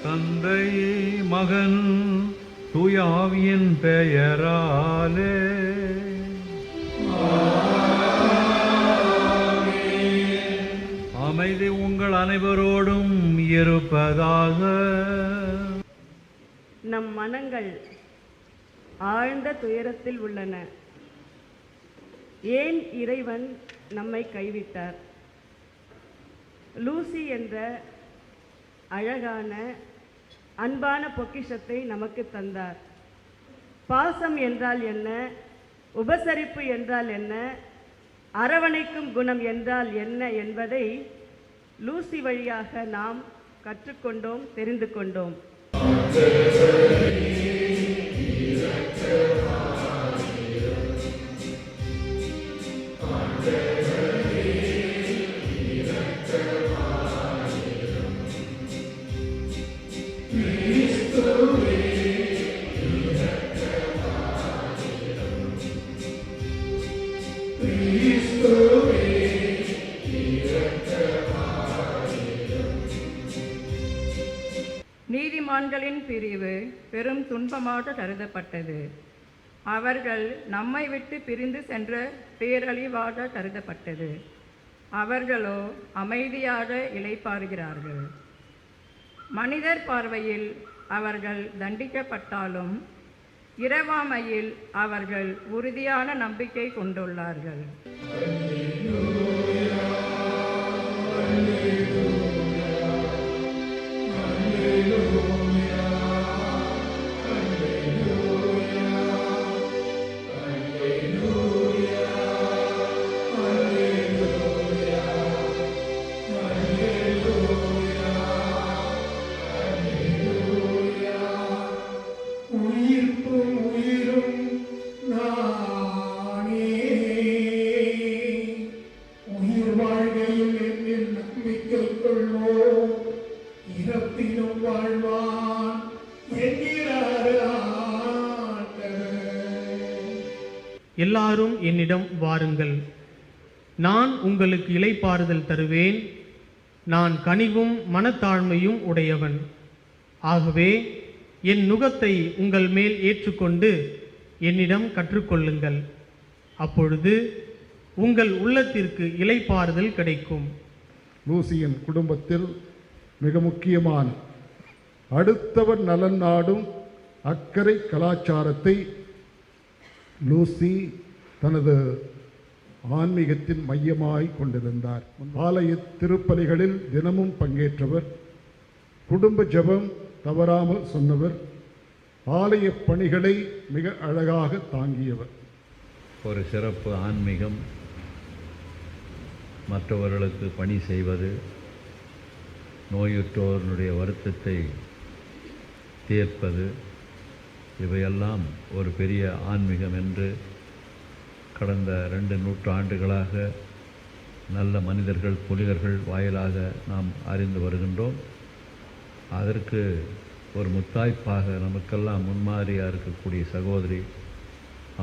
தந்தை மகன் தூய ஆவியின் பெயராலே அமைதி உங்கள் அனைவரோடும் இருப்பதாக. நம் மனங்கள் ஆழ்ந்த துயரத்தில் உள்ளன. ஏன் இறைவன் நம்மை கைவிட்டார்? லூசி என்ற அழகான அன்பான பொக்கிஷத்தை நமக்கு தந்தார். பாசம் என்றால் என்ன, உபசரிப்பு என்றால் என்ன, அரவணைக்கும் குணம் என்றால் என்ன என்பதை லூசி வழியாக நாம் கற்றுக்கொண்டோம், தெரிந்து கொண்டோம். நீதிமான்களின் பிரிவு பெரும் துன்பமாக கருதப்பட்டது. அவர்கள் நம்மை விட்டு பிரிந்து சென்ற பேரழிவாக கருதப்பட்டது. அவர்களோ அமைதியாக இளைப்பாறுகிறார்கள். மனிதர் பார்வையில் அவர்கள் தண்டிக்கப்பட்டாலும் இரவாமையில் அவர்கள் உறுதியான நம்பிக்கை கொண்டுள்ளார்கள். எல்லாரும் என்னிடம் வாருங்கள், நான் உங்களுக்கு இளைப்பாறுதல் தருவேன். நான் கனிவும் மனத்தாழ்மையும் உடையவன். ஆகவே என் நுகத்தை உங்கள் மேல் ஏற்றுக்கொண்டு என்னிடம் கற்றுக்கொள்ளுங்கள். அப்பொழுது உங்கள் உள்ளத்திற்கு இளைப்பாறுதல் கிடைக்கும். லூசியின் குடும்பத்தில் மிக முக்கியமான அடுத்தவர் நலன் நாடும் அக்கறை கலாச்சாரத்தை லூசி தனது ஆன்மீகத்தின் மையமாய் கொண்டிருந்தார். ஆலய திருப்பலிகளில் தினமும் பங்கேற்றவர், குடும்ப ஜெபம் தவறாமல் சொன்னவர், ஆலய பணிகளை மிக அழகாக தாங்கியவர். ஒரு சிறப்பு ஆன்மீகம், மற்றவர்களுக்கு பணி செய்வது, நோயுற்றோருடைய வருத்தத்தை தீர்ப்பது, இவையெல்லாம் ஒரு பெரிய ஆன்மீகம் என்று கடந்த 2 நூற்றாண்டுகளாக நல்ல மனிதர்கள், புனிதர்கள் வாயிலாக நாம் அறிந்து வருகின்றோம். அதற்கு ஒரு முத்தாய்ப்பாக நமக்கெல்லாம் முன்மாதிரியாக இருக்கக்கூடிய சகோதரி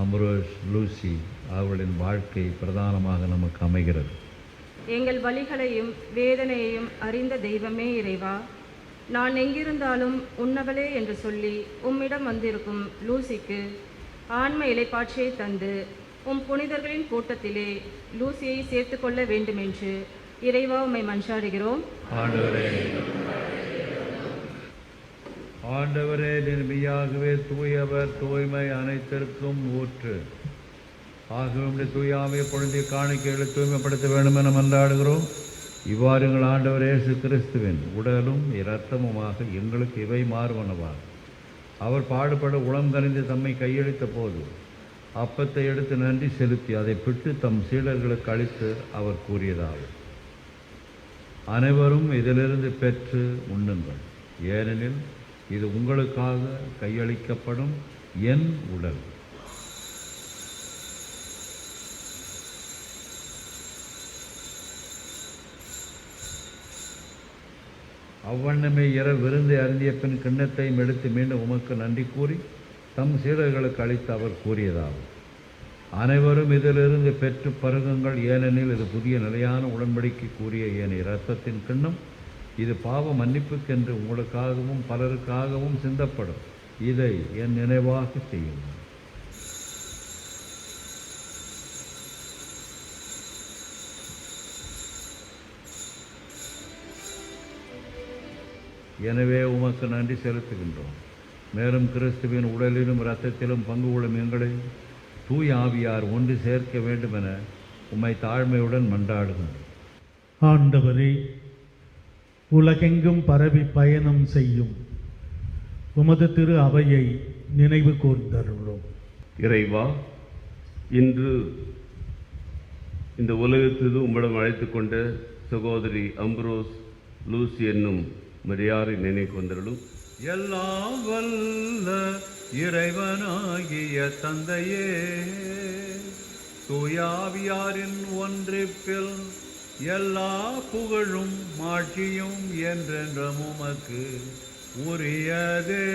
அம்ரோஸ் லூசி அவர்களின் வாழ்க்கை பிரதானமாக நமக்கு அமைகிறது. எங்கள் வலிகளையும் வேதனையையும் அறிந்த தெய்வமே இறைவா, நான் எங்கிருந்தாலும் உன்னவளே என்று சொல்லி உம்மிடம் வந்திருக்கும் லூசிக்கு ஆன்ம இளைப்பாற்றியை தந்து உம் புனிதர்களின் கூட்டத்திலே லூசியை சேர்த்து கொள்ள வேண்டுமென்று இறைவா உம்மை மன்றாடுகிறோம். ஆண்டவரே மெய்யாகவே தூயவர், தூய்மை அனைத்திற்கும் ஊற்று. ஆகவே தூயாமையை பொழுதிய காணிக்கைகளை தூய்மைப்படுத்த வேண்டும் என மன்றாடுகிறோம். இவ்வாறு எங்கள் ஆண்டவர் இயேசு கிறிஸ்துவின் உடலும் இரத்தமுமாக எங்களுக்கு இவை மாறுவனவாக. அவர் பாடுபட உளம் கனிந்து தம்மை கையளித்த போது அப்பத்தை எடுத்து நன்றி செலுத்தி அதை பிட்டு தம் சீடர்களுக்கு அளித்து அவர் கூறியதாவது: அனைவரும் இதிலிருந்து பெற்று உண்ணுங்கள், ஏனெனில் இது உங்களுக்காக கையளிக்கப்படும் என் உடல். அவ்வண்ணமே விருந்தை அருந்திய பின் கிண்ணத்தையும் எடுத்து மீண்டும் உமக்கு நன்றி கூறி தம் சீடர்களுக்கு அளித்து அவர் கூறியதாகும், அனைவரும் இதிலிருந்து பெற்று பருகுங்கள், ஏனெனில் இது புதிய நிலையான உடன்படிக்கை கூறிய என் இரத்தத்தின் கிண்ணம். இது பாவ மன்னிப்புக்கென்று உங்களுக்காகவும் பலருக்காகவும் சிந்தப்படும். இதை என் நினைவாக செய்யுங்கள். எனவே உமக்கு நன்றி செலுத்துகின்றோம். மேலும் கிறிஸ்துவின் உடலிலும் இரத்தத்திலும் பங்கு கொள்ளும் எங்களை தூய ஆவியார் ஒன்று சேர்க்க வேண்டுமென உம்மை தாழ்மையுடன் மன்றாடுகிறோம். ஆண்டவரே, உலகெங்கும் பரவி பயணம் செய்யும் உமது திரு அவையை நினைவு கூர்ந்தருளும். இறைவா, இன்று இந்த உலகத்திற்கு உம்மிடம் அழைத்து கொண்ட சகோதரி அம்ப்ரோஸ் லூசி என்னும் மரியாரை நினைவு கொண்டருளும். எல்லாம் வல்ல இறைவனாகிய தந்தையே, தூயாவியாரின் ஒன்றிப்பில் எல்லா புகழும் மாட்சியும் என்றென்றும் உமக்கு உரியதே.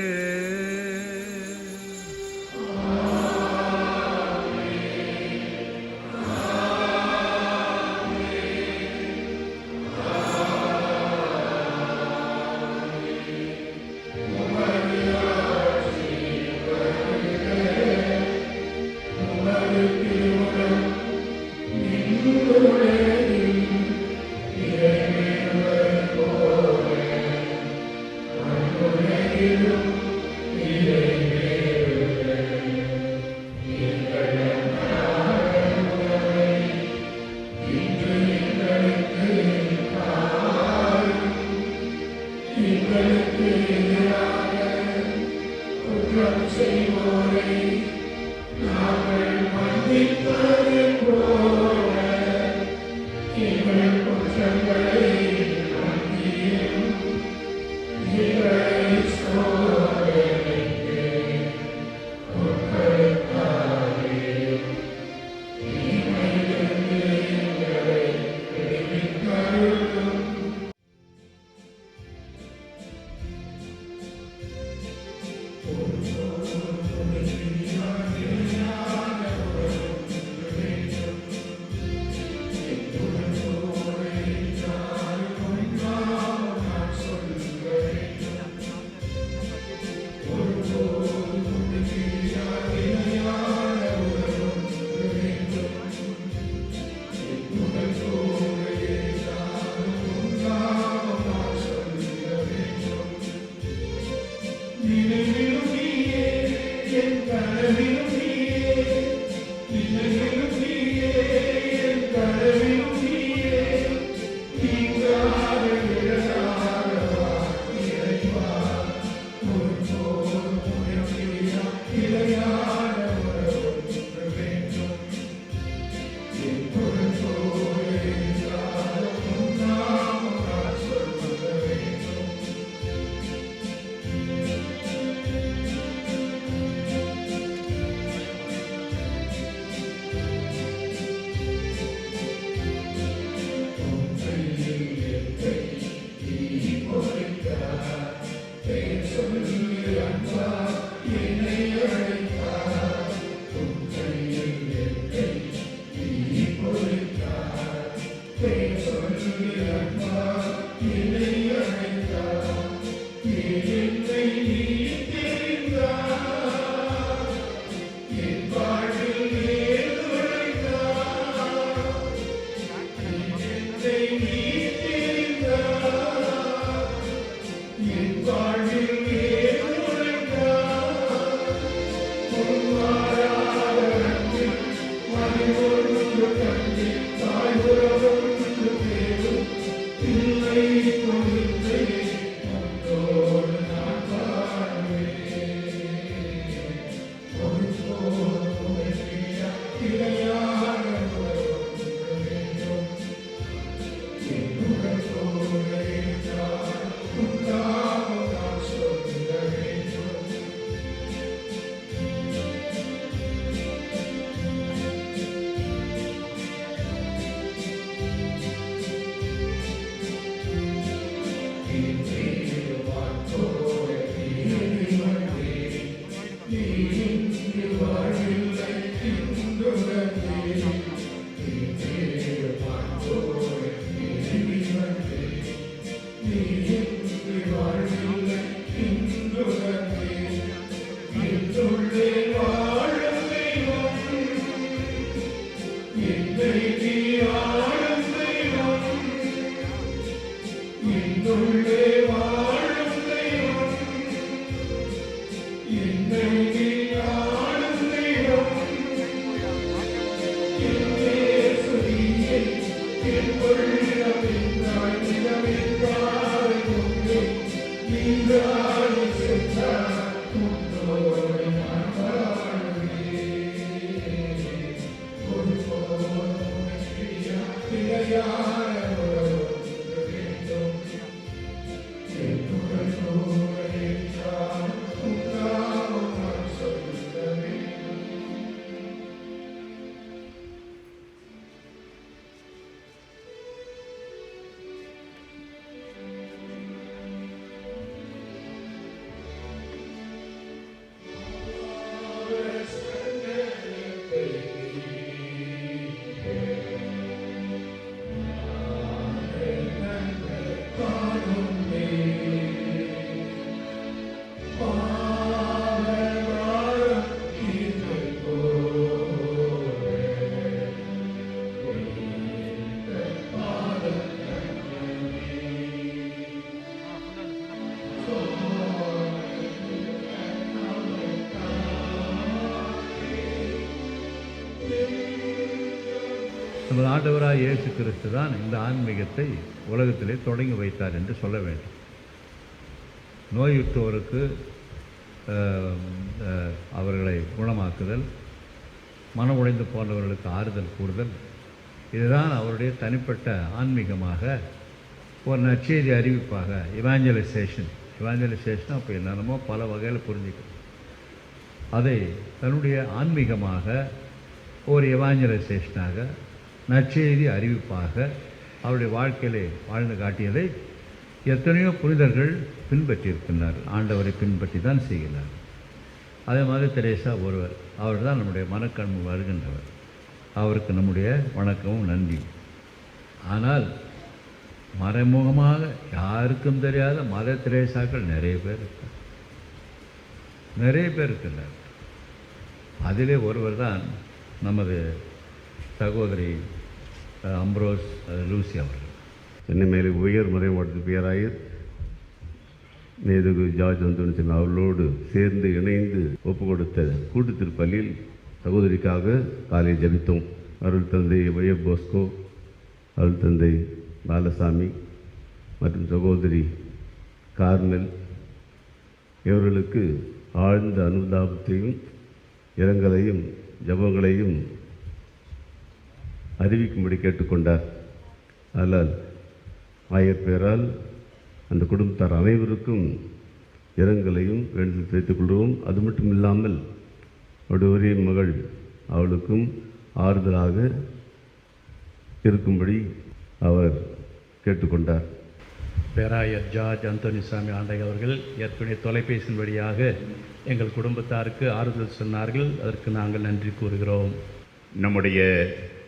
நமது ஆண்டவராக இயேசு கிறிஸ்து தான் இந்த ஆன்மீகத்தை உலகத்திலே தொடங்கி வைத்தார் என்று சொல்ல வேண்டும். நோயுற்றோருக்கு அவர்களை குணமாக்குதல், மனம் உடைந்து போன்றவர்களுக்கு ஆறுதல் கூறுதல், இதுதான் அவருடைய தனிப்பட்ட ஆன்மீகமாக ஒரு நற்செய்தி அறிவிப்பாக இவாஞ்சலைசேஷன் அப்போ என்னென்னமோ பல வகையில் புரிஞ்சுக்கணும். அதை தன்னுடைய ஆன்மீகமாக ஒரு இவாஞ்சலைசேஷனாக நற்செய்தி அறிவிப்பாக அவருடைய வாழ்க்கையிலே வாழ்ந்து காட்டியதை எத்தனையோ புனிதர்கள் பின்பற்றியிருக்கின்றார். ஆண்டவரை பின்பற்றி தான் செய்கிறார். அதே மாதிரி தெரேசா ஒருவர், அவர் தான் நம்முடைய மனக்கண்மு வருகின்றவர். அவருக்கு நம்முடைய வணக்கமும் நன்றியும். ஆனால் மறைமுகமாக யாருக்கும் தெரியாத மத தெரேசாக்கள் நிறைய பேர் இருக்கின்றனர். அதிலே ஒருவர் தான் நமது சகோதரி அம்ப்ரோஸ் லூசி அவர்கள். சென்னை மேலே உயர் மறைமாவட்ட பேராயர் நேரு ஜார்ஜ் அந்தோணி அவர்களோடு சேர்ந்து இணைந்து ஒப்பு கொடுத்த கூட்டு திருப்பலியில் சகோதரிக்காக காலை ஜபித்தோம். அருள் தந்தை ஒய்எஃப் போஸ்கோ, அருள் தந்தை பாலசாமி மற்றும் சகோதரி கார்மெல் இவர்களுக்கு ஆழ்ந்த அனுதாபத்தையும் இரங்கலையும் ஜபங்களையும் அறிவிக்கும்படி கேட்டுக்கொண்டார். அதனால் ஆயர் பெயரால் அந்த குடும்பத்தார் அனைவருக்கும் இரங்கலையும் வேண்டுதல் தெரிவித்துக் கொள்வோம். அது மட்டும் இல்லாமல் அவருடைய ஒரே மகள் அவளுக்கும் ஆறுதலாக இருக்கும்படி அவர் கேட்டுக்கொண்டார். பேராயர் ஜார்ஜ் அந்தோனிசாமி ஆண்டை அவர்கள் ஏற்கனவே தொலைபேசியின் வழியாக எங்கள் குடும்பத்தாருக்கு ஆறுதல் சொன்னார்கள். அதற்கு நாங்கள் நன்றி கூறுகிறோம். நம்முடைய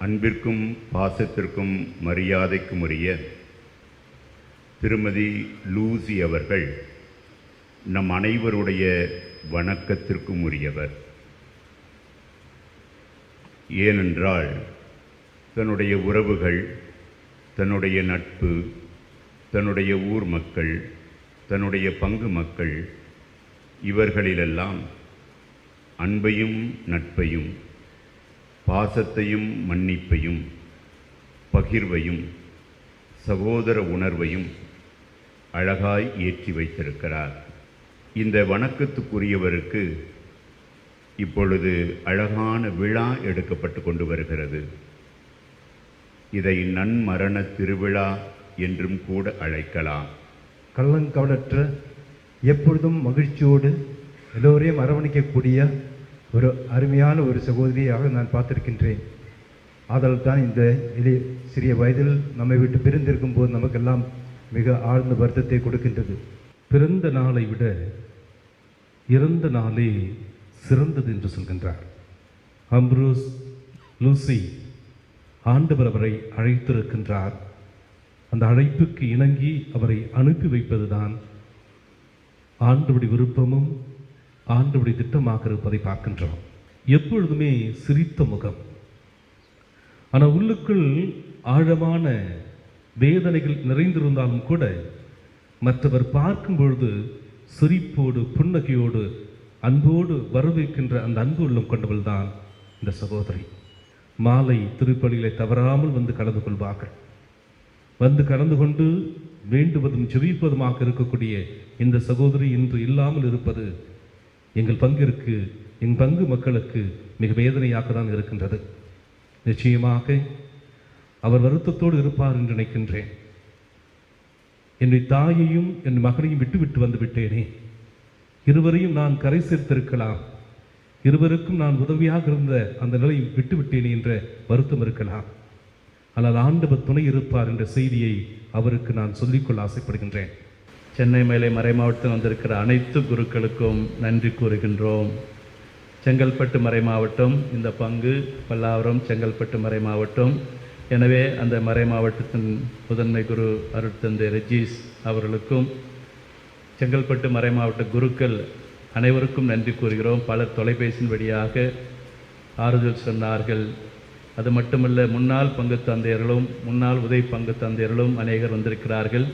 அன்பிற்கும் பாசத்திற்கும் மரியாதைக்கும் உரிய திருமதி லூசி அவர்கள் நம் அனைவருடைய வணக்கத்திற்கும் உரியவர். ஏனென்றால் தன்னுடைய உறவுகள், தன்னுடைய நட்பு, தன்னுடைய ஊர் மக்கள், தன்னுடைய பங்கு மக்கள் இவர்களிலெல்லாம் அன்பையும் நட்பையும் பாசத்தையும் மன்னிப்பையும் பகிர்வையும் சகோதர உணர்வையும் அழகாய் ஏற்றி வைத்திருக்கிறார். இந்த வணக்கத்துக்குரியவருக்கு இப்பொழுது அழகான விழா எடுக்கப்பட்டு கொண்டு வருகிறது. இதை நன்மரண திருவிழா என்றும் கூட அழைக்கலாம். கள்ளங்கவலற்ற, எப்பொழுதும் மகிழ்ச்சியோடு எல்லோரையும் அரவணைக்கக்கூடிய ஒரு அருமையான ஒரு சகோதரியாக நான் பார்த்திருக்கின்றேன். ஆதலால் தான் இந்த சிறிய வயதில் நம்மை விட்டு பிரிந்திருக்கும் போது நமக்கெல்லாம் மிக ஆழ்ந்த வருத்தத்தை கொடுக்கின்றது. பிறந்த நாளை விட இறந்த நாளே சிறந்தது என்று சொல்கின்றார். அம்ப்ரோஸ் லூசி ஆண்டவர் அவரை அழைத்திருக்கின்றார். அந்த அழைப்புக்கு இணங்கி அவரை அனுப்பி வைப்பதுதான் ஆண்டவருடைய விருப்பமும் ஆண்டவருடைய திட்டமாக இருப்பதை பார்க்கின்றோம். எப்பொழுதுமே சிரித்த முகம், ஆனால் உள்ளுக்குள் ஆழமான வேதனைகள் நிறைந்திருந்தாலும் கூட மற்றவர் பார்க்கும் பொழுது சிரிப்போடு புன்னகையோடு அன்போடு வரவேற்கின்ற அந்த அன்பு உள்ளம் கொண்டவள் தான் இந்த சகோதரி. மாலை திருப்பலிகளை தவறாமல் வந்து கலந்து கொள்வார்கள். வந்து கலந்து கொண்டு வேண்டுவதும் ஜெபிப்பதுமாக இருக்கக்கூடிய இந்த சகோதரி இன்று இல்லாமல் இருப்பது எங்கள் பங்கு மக்களுக்கு மிக வேதனையாக தான் இருக்கின்றது. நிச்சயமாக அவர் வருத்தத்தோடு இருப்பார் என்று நினைக்கின்றேன். என்னுடைய தாயையும் என் மகனையும் விட்டு வந்து விட்டேனே, இருவரையும் நான் கரை சேர்த்திருக்கலாம், இருவருக்கும் நான் உதவியாக இருந்த அந்த நிலையை விட்டுவிட்டேனே என்ற வருத்தம் இருக்கலாம். ஆனால் ஆண்டவர் துணை இருப்பார் என்ற செய்தியை அவருக்கு நான் சொல்லிக்கொள்ள ஆசைப்படுகின்றேன். சென்னை மேலே மறைமாவட்டத்தில் வந்திருக்கிற அனைத்து குருக்களுக்கும் நன்றி கூறுகின்றோம். செங்கல்பட்டு மறைமாவட்டம் இந்த பங்கு பல்லாவரம் செங்கல்பட்டு மறைமாவட்டம். எனவே அந்த மறைமாவட்டத்தின் முதன்மை குரு அருட்தந்தை ரெஜீஸ் அவர்களுக்கும் செங்கல்பட்டு மறைமாவட்ட குருக்கள் அனைவருக்கும் நன்றி கூறுகிறோம். பலர் தொலைபேசியின் வழியாக ஆறுதல் சொன்னார்கள். அது மட்டுமல்ல, முன்னாள் பங்கு தந்தையர்களும் முன்னாள் உதவி பங்கு தந்தையர்களும் அநேகர் வந்திருக்கிறார்கள்.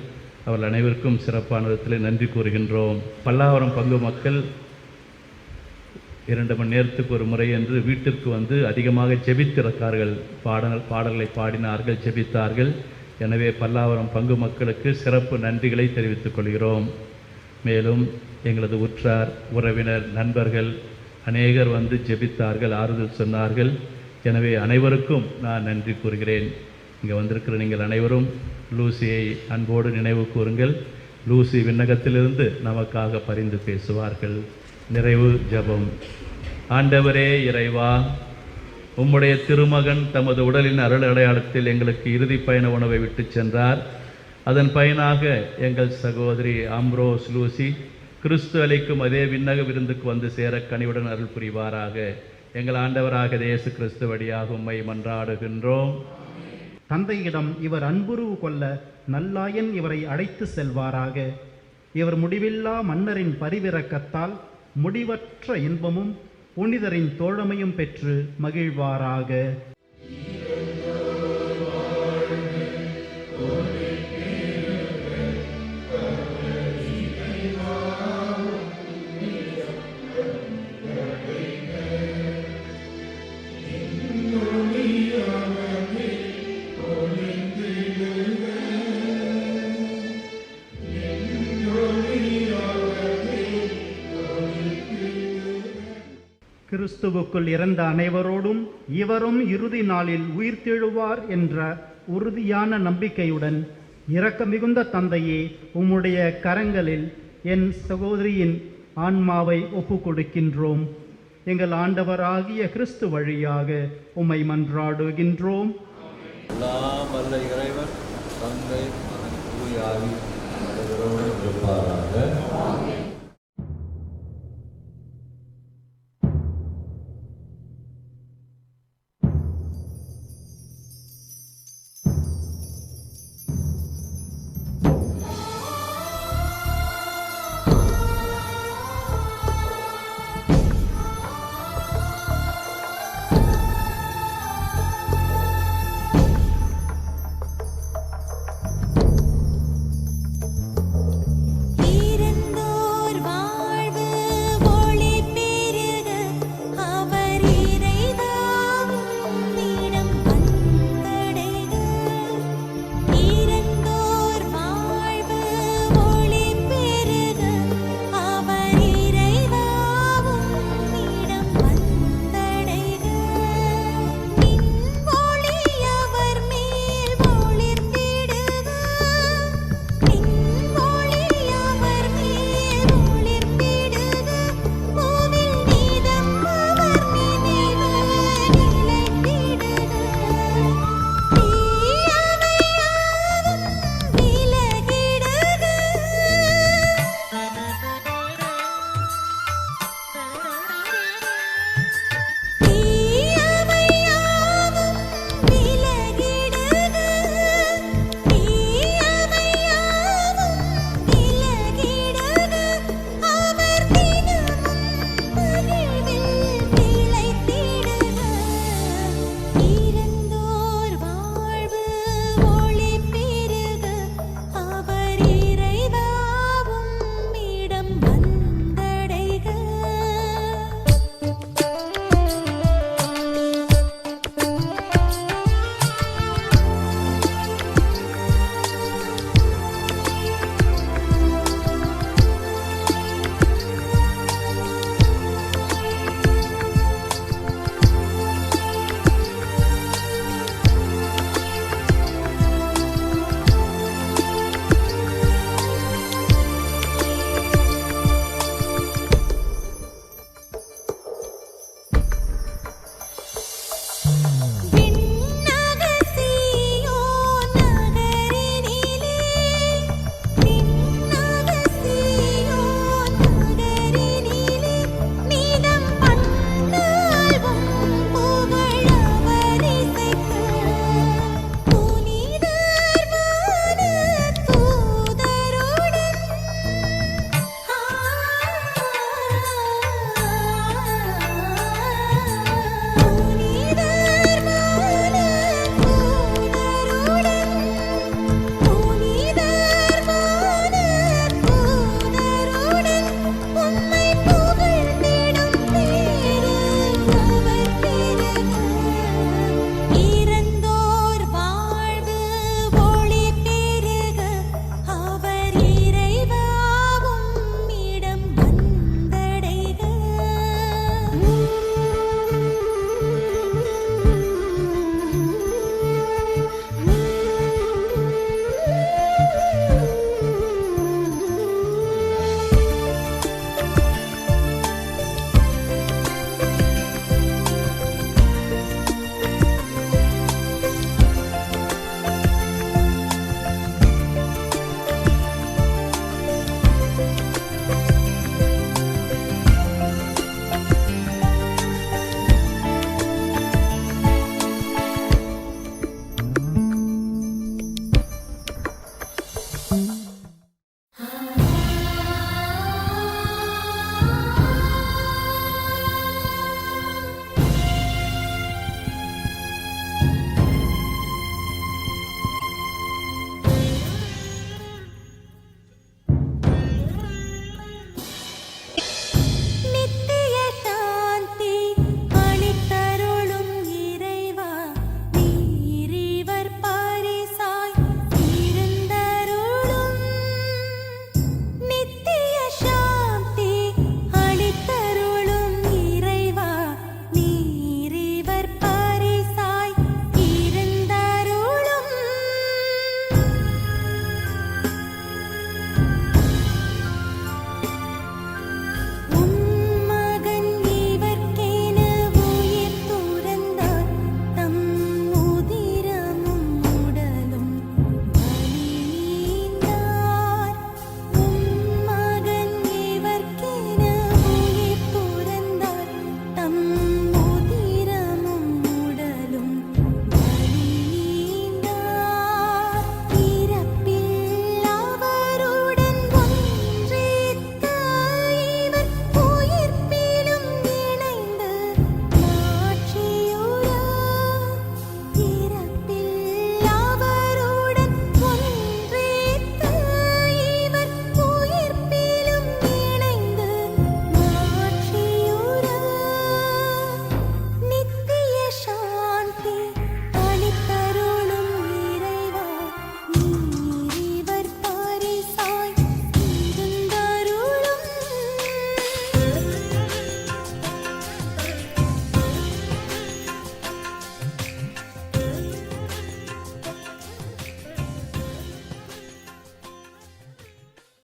அவர்கள் அனைவருக்கும் சிறப்பான விதத்தில் நன்றி கூறுகின்றோம். பல்லாவரம் பங்கு மக்கள் 2 மணி நேரத்துக்கு ஒரு முறை என்று வீட்டிற்கு வந்து அதிகமாக ஜெபித்திருக்கார்கள். பாடல்களை பாடினார்கள், ஜெபித்தார்கள். எனவே பல்லாவரம் பங்கு மக்களுக்கு சிறப்பு நன்றிகளை தெரிவித்துக் கொள்கிறோம். மேலும் எங்களது உற்றார் உறவினர் நண்பர்கள் அநேகர் வந்து ஜெபித்தார்கள், ஆறுதல் சொன்னார்கள். எனவே அனைவருக்கும் நான் நன்றி கூறுகிறேன். இங்கே வந்திருக்கிற நீங்கள் அனைவரும் லூசியை அன்போடு நினைவு கூறுங்கள். லூசி விண்ணகத்திலிருந்து நமக்காக பரிந்து பேசுவார்கள். நிறைவு ஜெபம். ஆண்டவரே இறைவா, உம்முடைய திருமகன் தமது உடலின் அருள் அடையாளத்தில் எங்களுக்கு இறுதி பயண உணவை விட்டு சென்றார். அதன் பயனாக எங்கள் சகோதரி அம்ரோஸ் லூசி கிறிஸ்து அளிக்கும் அதே விண்ணக விருந்துக்கு வந்து சேர கனிவுடன் அருள் புரிவாராக. எங்கள் ஆண்டவராக இயேசு கிறிஸ்து வழியாக உம்மை மன்றாடுகின்றோம். தந்தையிடம் இவர் அன்புருவு கொள்ள நல்லாயன் இவரை அழைத்து செல்வாராக. இவர் முடிவில்லா மன்னரின் பரிவிரக்கத்தால் முடிவற்ற இன்பமும் புனிதரின் தோழமையும் பெற்று மகிழ்வாராக. கிறிஸ்துவுக்குள் இறந்த அனைவரோடும் இவரும் இறுதி நாளில் உயிர்த்தெழுவார் என்ற உறுதியான நம்பிக்கையுடன் இரக்க மிகுந்த தந்தையே, உம்முடைய கரங்களில் என் சகோதரியின் ஆன்மாவை ஒப்புக் கொடுக்கின்றோம். எங்கள் ஆண்டவராகிய கிறிஸ்து வழியாக உம்மை மன்றாடுகின்றோம். எல்லாம் வல்ல இறைவன் தந்தை மகன் தூய ஆவி இருப்பாராக.